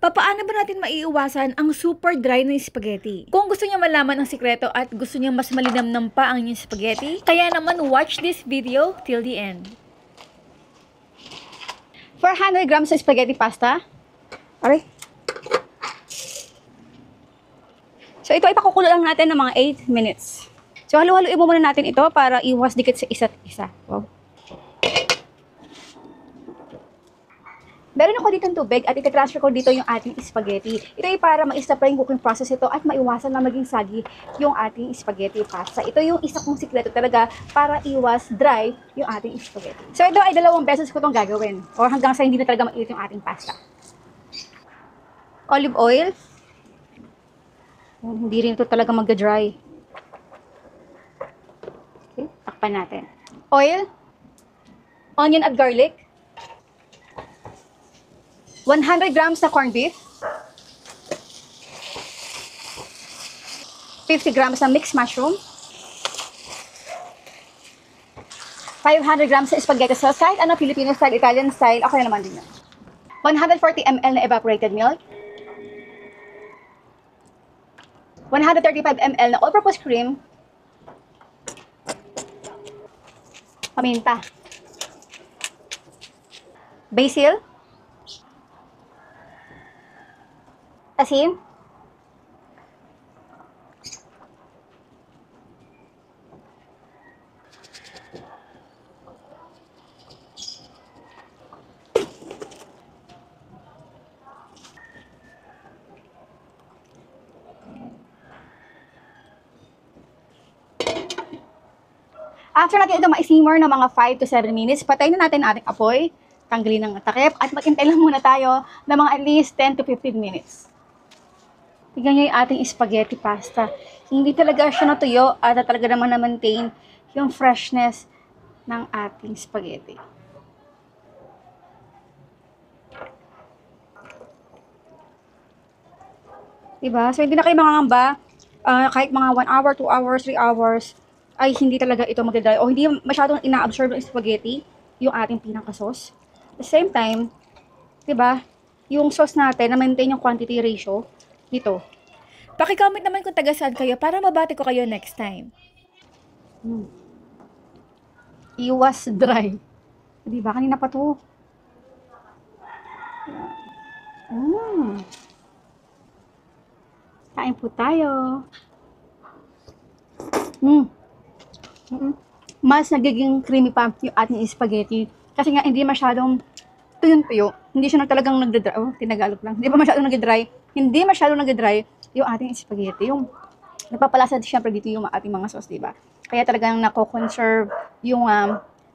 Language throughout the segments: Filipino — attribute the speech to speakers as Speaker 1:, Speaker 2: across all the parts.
Speaker 1: Papaano ba natin maiiwasan ang super dry na spaghetti? Kung gusto niyo malaman ang sikreto at gusto niyo mas malinamnam pa ang inyong spaghetti, kaya naman watch this video till the end. 400 grams sa spaghetti pasta. Aray. So ito ay pakukulo lang natin ng mga 8 minutes. So halo-haluin mo muna natin ito para iwas dikit sa isa't isa. Wow. Meron ako dito ng tubig at itatransfer ko dito yung ating spaghetti. Ito ay para ma-stop yung cooking process ito at maiwasan na maging sagi yung ating spaghetti pasta. Ito yung isa kong sikreto talaga para iwas dry yung ating spaghetti. So ito ay 2 beses ko itong gagawin or hanggang sa hindi na talaga mainit yung ating pasta. Olive oil. Hindi rin ito talaga mag-dry. Okay, takpan natin. Oil. Onion at garlic. 100 grams na corned beef, 50 grams na mixed mushroom, 500 grams na spaghetti sauce, kahit ano, Filipino style, Italian style, ako na naman din yan. 140 ml na evaporated milk, 135 ml na all-purpose cream, paminta, basil, asin, after natin ito ma-simmer ng mga 5 to 7 minutes, patayin na natin ating apoy, tanggalin ng takip, at mag-intay lang muna tayo ng mga at least 10 to 15 minutes. Tignan nyo yung ating spaghetti pasta. Hindi talaga siya natuyo at talaga naman na-maintain yung freshness ng ating spaghetti. Diba? So, hindi na kayo mangangamba. Kahit mga 1 hour, 2 hours, 3 hours, ay hindi talaga ito magdadry o hindi masyadong ina-absorb ng spaghetti yung ating pinaka-sauce. At the same time, diba, yung sauce natin na-maintain yung quantity ratio dito. Paki-comment naman kung taga saan kayo para mabati ko kayo next time. Iwas dry. Diba? Kanina pa to. Kain po tayo. Mas nagiging creamy pa yung ating spaghetti. Kasi nga hindi masyadong tuyo-tuyo. Hindi siya talagang nagdadry. Oh, tinagalog lang. Hindi pa masyadong nagdadry. Hindi masyadong nagdadry yung ating spaghetti. Yung nagpapalasa syempre dito yung ating mga sauce, diba? Kaya talagang nako-conserve yung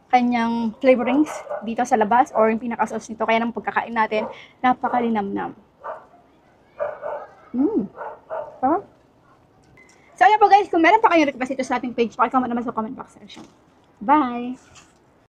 Speaker 1: kanyang flavorings dito sa labas or yung pinaka-sauce nito. Kaya ng pagkakain natin, napakalinamnam. So, ayan po guys, kung meron pa kayong request ito sa ating page, pakicomment naman sa comment box section. Bye!